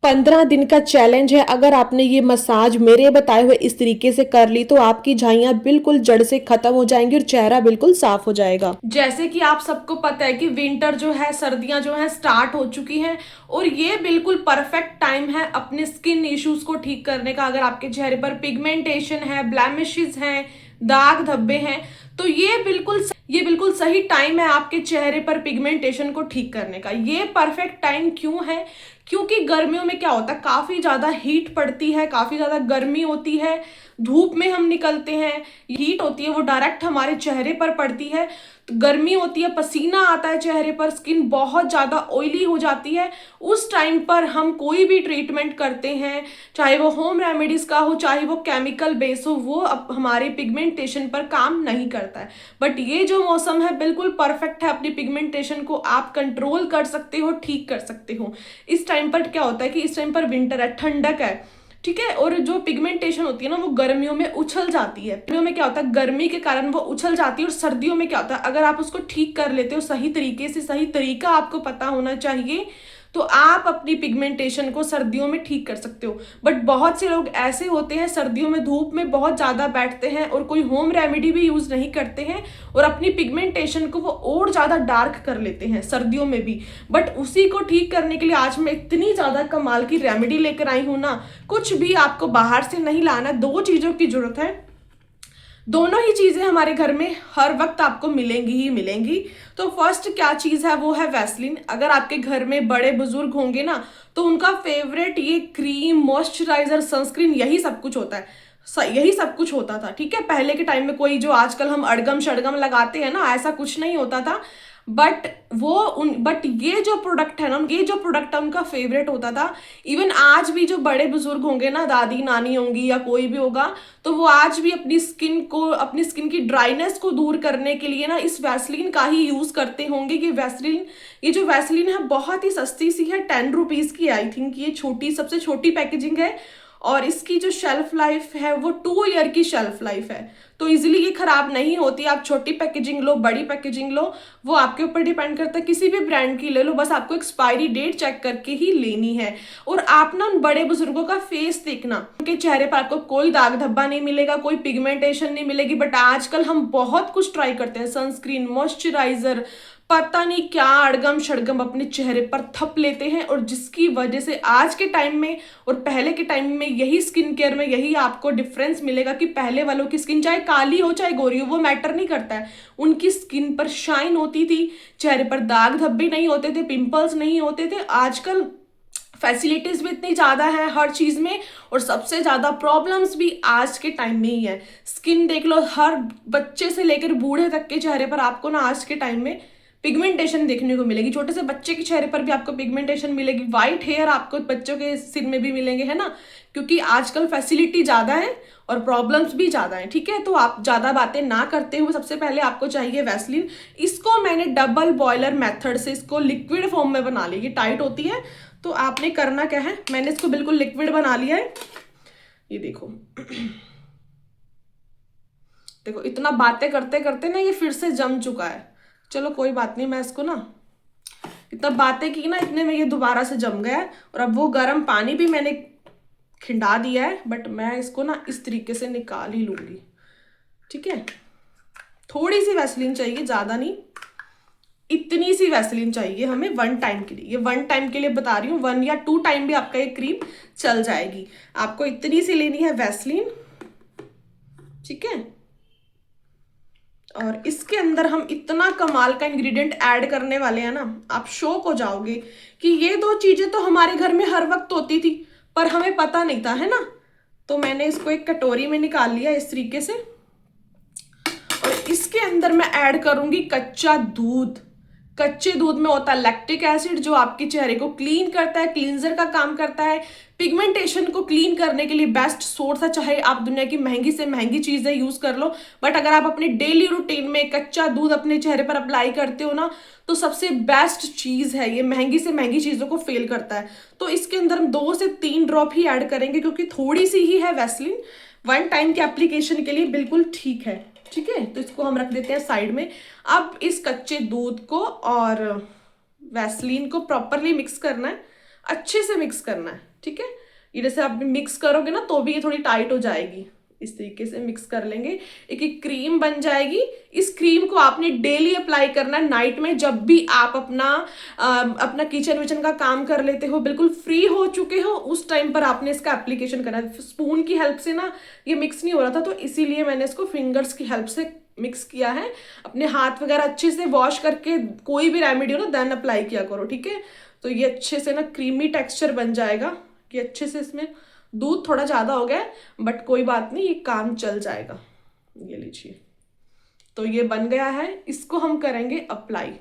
15 दिन का चैलेंज है। अगर आपने ये मसाज मेरे बताए हुए इस तरीके से कर ली तो आपकी झाइयाँ बिल्कुल जड़ से खत्म हो जाएंगी और चेहरा बिल्कुल साफ हो जाएगा। जैसे कि आप सबको पता है कि विंटर जो है, सर्दियां जो है स्टार्ट हो चुकी हैं और ये बिल्कुल परफेक्ट टाइम है अपने स्किन इश्यूज को ठीक करने का। अगर आपके चेहरे पर पिगमेंटेशन है, ब्लैमिशेस हैं, दाग धब्बे हैं, तो ये बिल्कुल सही टाइम है आपके चेहरे पर पिगमेंटेशन को ठीक करने का। ये परफेक्ट टाइम क्यों है? क्योंकि गर्मियों में क्या होता है, काफी ज्यादा हीट पड़ती है, काफी ज्यादा गर्मी होती है, धूप में हम निकलते हैं, हीट होती है वो डायरेक्ट हमारे चेहरे पर पड़ती है, तो गर्मी होती है, पसीना आता है चेहरे पर, स्किन बहुत ज्यादा ऑयली हो जाती है। उस टाइम पर हम कोई भी ट्रीटमेंट करते हैं, चाहे वो होम रेमेडीज का हो, चाहे वो केमिकल बेस हो, वो हमारे पिगमेंटेशन पर काम नहीं करता है। बट ये जो मौसम है बिल्कुल परफेक्ट है, अपनी पिगमेंटेशन को आप कंट्रोल कर सकते हो, ठीक कर सकते हो। इस टाइम पर क्या होता है कि इस टाइम पर विंटर है, ठंडक है, ठीक है, और जो पिगमेंटेशन होती है ना वो गर्मियों में उछल जाती है। गर्मियों में क्या होता है, गर्मी के कारण वो उछल जाती है, और सर्दियों में क्या होता है, अगर आप उसको ठीक कर लेते हो सही तरीके से, सही तरीका आपको पता होना चाहिए, तो आप अपनी पिगमेंटेशन को सर्दियों में ठीक कर सकते हो। बट बहुत से लोग ऐसे होते हैं सर्दियों में धूप में बहुत ज्यादा बैठते हैं और कोई होम रेमेडी भी यूज नहीं करते हैं और अपनी पिगमेंटेशन को वो और ज्यादा डार्क कर लेते हैं सर्दियों में भी। बट उसी को ठीक करने के लिए आज मैं इतनी ज्यादा कमाल की रेमेडी लेकर आई हूं ना, कुछ भी आपको बाहर से नहीं लाना। 2 चीजों की जरूरत है, दोनों ही चीजें हमारे घर में हर वक्त आपको मिलेंगी ही मिलेंगी। तो फर्स्ट क्या चीज है, वो है वैसलीन। अगर आपके घर में बड़े बुजुर्ग होंगे ना, तो उनका फेवरेट ये क्रीम, मॉइस्चराइजर, सनस्क्रीन, यही सब कुछ होता है, यही सब कुछ होता था, ठीक है। पहले के टाइम में कोई जो आजकल हम अड़गम शड़गम लगाते हैं ना, ऐसा कुछ नहीं होता था। बट ये जो प्रोडक्ट है ना, ये जो प्रोडक्ट है उनका फेवरेट होता था। इवन आज भी जो बड़े बुजुर्ग होंगे ना, दादी नानी होंगी या कोई भी होगा, तो वो आज भी अपनी स्किन की ड्राइनेस को दूर करने के लिए ना इस वैसलीन का ही यूज करते होंगे। ये जो वैसलीन है बहुत ही सस्ती सी है, 10 रुपीज की आई थिंक, ये सबसे छोटी पैकेजिंग है, और इसकी जो शेल्फ लाइफ है वो 2 ईयर की शेल्फ लाइफ है, तो इजीली ये खराब नहीं होती। आप छोटी पैकेजिंग लो, बड़ी पैकेजिंग लो, वो आपके ऊपर डिपेंड करता है, किसी भी ब्रांड की ले लो, बस आपको एक्सपायरी डेट चेक करके ही लेनी है। और आप ना उन बड़े बुजुर्गों का फेस देखना, उनके चेहरे पर आपको कोई दाग धब्बा नहीं मिलेगा, कोई पिगमेंटेशन नहीं मिलेगी। बट आजकल हम बहुत कुछ ट्राई करते हैं, सनस्क्रीन, मॉइस्चराइजर, पता नहीं क्या अड़गम शड़गम अपने चेहरे पर थप लेते हैं, और जिसकी वजह से आज के टाइम में और पहले के टाइम में यही स्किन केयर में यही आपको डिफरेंस मिलेगा कि पहले वालों की स्किन चाहे काली हो चाहे गोरी हो, वो मैटर नहीं करता है, उनकी स्किन पर शाइन होती थी, चेहरे पर दाग धब्बे नहीं होते थे, पिंपल्स नहीं होते थे। आजकल फैसिलिटीज भी इतनी ज्यादा है हर चीज में, और सबसे ज्यादा प्रॉब्लम्स भी आज के टाइम में ही है। स्किन देख लो, हर बच्चे से लेकर बूढ़े तक के चेहरे पर आपको ना आज के टाइम में पिगमेंटेशन देखने को मिलेगी। छोटे से बच्चे के चेहरे पर भी आपको पिगमेंटेशन मिलेगी, व्हाइट हेयर आपको बच्चों के सिर में भी मिलेंगे, है ना, क्योंकि आजकल फैसिलिटी ज्यादा है और प्रॉब्लम्स भी ज्यादा है, ठीक है। तो आप ज्यादा बातें ना करते हुए सबसे पहले आपको चाहिए वैसलीन। इसको मैंने डबल बॉयलर मेथड से इसको लिक्विड फॉर्म में बना ली, ये टाइट होती है, तो आपने करना क्या है, मैंने इसको बिल्कुल लिक्विड बना लिया है, ये देखो। देखो इतना बातें करते करते ना ये फिर से जम चुका है। चलो कोई बात नहीं, मैं इसको ना इतना बातें की ना, इतने में ये दोबारा से जम गया है। और अब वो गर्म पानी भी मैंने खिंडा दिया है, बट मैं इसको ना इस तरीके से निकाल ही लूंगी, ठीक है। थोड़ी सी वैसलीन चाहिए, ज्यादा नहीं, इतनी सी वैसलीन चाहिए हमें 1 टाइम के लिए। ये 1 टाइम के लिए बता रही हूँ, 1 या 2 टाइम भी आपका ये क्रीम चल जाएगी। आपको इतनी सी लेनी है वैसलीन, ठीक है। और इसके अंदर हम इतना कमाल का इंग्रेडिएंट ऐड करने वाले हैं ना, आप शॉक हो जाओगे कि ये 2 चीजें तो हमारे घर में हर वक्त होती थी पर हमें पता नहीं था, है ना। तो मैंने इसको एक कटोरी में निकाल लिया इस तरीके से, और इसके अंदर मैं ऐड करूंगी कच्चा दूध। कच्चे दूध में होता है लैक्टिक एसिड, जो आपके चेहरे को क्लीन करता है, क्लींजर का काम करता है, पिगमेंटेशन को क्लीन करने के लिए बेस्ट सोर्स है। चाहे आप दुनिया की महंगी से महंगी चीजें यूज कर लो, बट अगर आप अपने डेली रूटीन में कच्चा दूध अपने चेहरे पर अप्लाई करते हो ना, तो सबसे बेस्ट चीज है ये, महंगी से महंगी चीजों को फेल करता है। तो इसके अंदर हम 2 से 3 ड्रॉप ही ऐड करेंगे, क्योंकि थोड़ी सी ही है वैसलीन, 1 टाइम के एप्लीकेशन के लिए बिल्कुल ठीक है, ठीक है। तो इसको हम रख देते हैं साइड में। अब इस कच्चे दूध को और वैसलीन को प्रॉपरली मिक्स करना है, अच्छे से मिक्स करना है, ठीक है। ये जैसे आप मिक्स करोगे ना तो भी ये थोड़ी टाइट हो जाएगी, इस तरीके से मिक्स कर लेंगे, एक एक क्रीम बन जाएगी। इस क्रीम को आपने डेली अप्लाई करना है नाइट में, जब भी आप अपना किचन विचन का काम कर लेते हो, बिल्कुल फ्री हो चुके हो, उस टाइम पर आपने इसका एप्लीकेशन करना है। स्पून की हेल्प से ना ये मिक्स नहीं हो रहा था, तो इसीलिए मैंने इसको फिंगर्स की हेल्प से मिक्स किया है। अपने हाथ वगैरह अच्छे से वॉश करके कोई भी रेमेडी हो ना देन अप्लाई किया करो, ठीक है। तो ये अच्छे से ना क्रीमी टेक्सचर बन जाएगा, कि अच्छे से इसमें दूध थोड़ा ज़्यादा हो गया बट कोई बात नहीं, ये काम चल जाएगा। ये लीजिए, तो ये बन गया है, इसको हम करेंगे अप्लाई।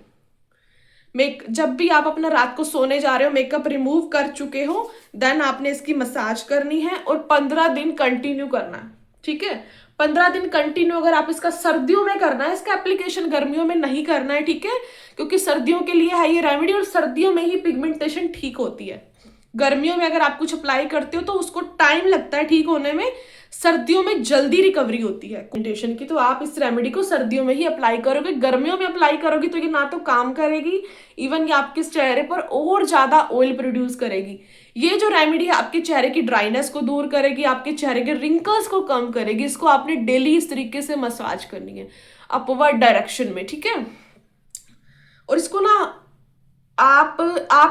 जब भी आप अपना रात को सोने जा रहे हो, मेकअप रिमूव कर चुके हो, देन आपने इसकी मसाज करनी है और 15 दिन कंटिन्यू करना है, ठीक है। 15 दिन कंटिन्यू अगर आप इसका सर्दियों में करना है, इसका एप्लीकेशन गर्मियों में नहीं करना है, ठीक है, क्योंकि सर्दियों के लिए है ये रेमेडी और सर्दियों में ही पिगमेंटेशन ठीक होती है। गर्मियों में अगर आप कुछ अप्लाई करते हो तो उसको टाइम लगता है ठीक होने में, सर्दियों में जल्दी रिकवरी होती है पिगमेंटेशन की। तो आप इस रेमेडी को सर्दियों में ही अप्लाई करोगे, गर्मियों में अप्लाई करोगी तो ये ना तो काम करेगी, इवन ये आपके चेहरे पर और ज्यादा ऑयल प्रोड्यूस करेगी। ये जो रेमेडी है आपके चेहरे की ड्राइनेस को दूर करेगी, आपके चेहरे के रिंकल्स को कम करेगी। इसको आपने डेली इस तरीके से मसाज करनी है अपवर्ड डायरेक्शन में, ठीक है। और इसको ना आप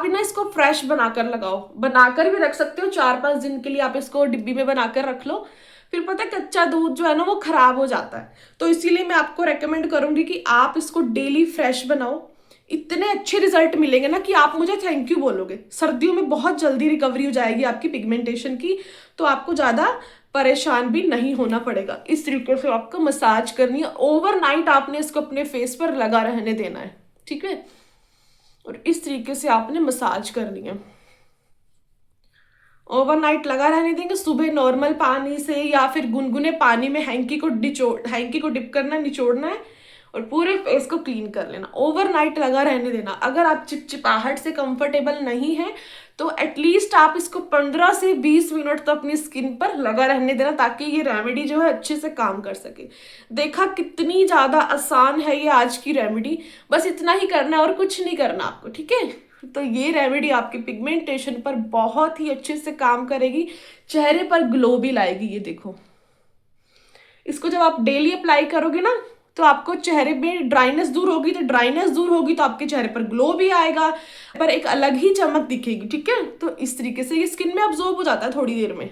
ना इसको फ्रेश बनाकर लगाओ, बनाकर भी रख सकते हो 4-5 दिन के लिए, आप इसको डिब्बी में बनाकर रख लो। फिर पता है कच्चा दूध जो है ना वो खराब हो जाता है, तो इसीलिए मैं आपको रेकमेंड करूंगी कि आप इसको डेली फ्रेश बनाओ। इतने अच्छे रिजल्ट मिलेंगे ना कि आप मुझे थैंक यू बोलोगे। सर्दियों में बहुत जल्दी रिकवरी हो जाएगी आपकी पिगमेंटेशन की, तो आपको ज्यादा परेशान भी नहीं होना पड़ेगा। इस तरीके से आपको मसाज करनी है, ओवरनाइट आपने इसको अपने फेस पर लगा रहने देना है, ठीक है। और इस तरीके से आपने मसाज करनी है, ओवरनाइट लगा रहने देंगे। सुबह नॉर्मल पानी से या फिर गुनगुने पानी में हैंकी को डिप करना, निचोड़ना है और पूरे फेस को क्लीन कर लेना। ओवरनाइट लगा रहने देना। अगर आप चिपचिपाहट से कंफर्टेबल नहीं है तो एटलीस्ट आप इसको 15 से 20 मिनट तो अपनी स्किन पर लगा रहने देना, ताकि ये रेमेडी जो है अच्छे से काम कर सके। देखा कितनी ज्यादा आसान है ये आज की रेमेडी, बस इतना ही करना है और कुछ नहीं करना आपको, ठीक है। तो ये रेमेडी आपके पिगमेंटेशन पर बहुत ही अच्छे से काम करेगी, चेहरे पर ग्लो भी लाएगी। ये देखो, इसको जब आप डेली अप्लाई करोगे ना तो आपको चेहरे में ड्राइनेस दूर होगी, तो ड्राइनेस दूर होगी तो आपके चेहरे पर ग्लो भी आएगा, पर एक अलग ही चमक दिखेगी, ठीक है। तो इस तरीके से ये स्किन में अब्जॉर्ब हो जाता है थोड़ी देर में।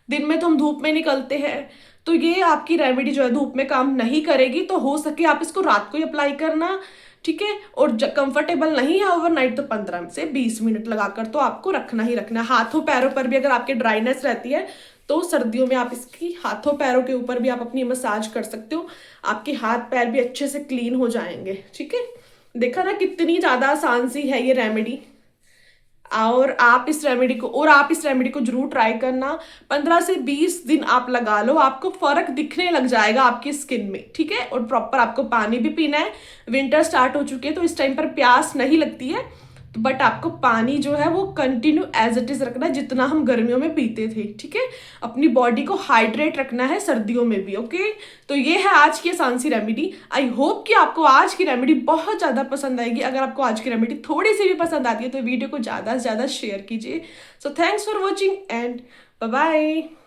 दिन में तो हम धूप में निकलते हैं, तो ये आपकी रेमेडी जो है धूप में काम नहीं करेगी, तो हो सके आप इसको रात को ही अप्लाई करना, ठीक है। और कंफर्टेबल नहीं है ओवरनाइट तो 15 से 20 मिनट लगाकर तो आपको रखना ही रखना है। हाथों पैरों पर भी अगर आपके ड्राइनेस रहती है तो सर्दियों में आप इसकी हाथों पैरों के ऊपर भी आप अपनी मसाज कर सकते हो, आपके हाथ पैर भी अच्छे से क्लीन हो जाएंगे, ठीक है। देखा ना कितनी ज्यादा आसान सी है ये रेमेडी, और आप इस रेमेडी को जरूर ट्राई करना। 15 से 20 दिन आप लगा लो, आपको फर्क दिखने लग जाएगा आपकी स्किन में, ठीक है। और प्रॉपर आपको पानी भी पीना है। विंटर स्टार्ट हो चुकी है तो इस टाइम पर प्यास नहीं लगती है, बट आपको पानी जो है वो कंटिन्यू एज इट इज रखना है जितना हम गर्मियों में पीते थे, ठीक है। अपनी बॉडी को हाइड्रेट रखना है सर्दियों में भी, ओके। तो ये है आज की आसान सी रेमेडी। आई होप कि आपको आज की रेमेडी बहुत ज़्यादा पसंद आएगी। अगर आपको आज की रेमेडी थोड़ी सी भी पसंद आती है तो वीडियो को ज़्यादा से ज़्यादा शेयर कीजिए। So thanks for watching and bye bye.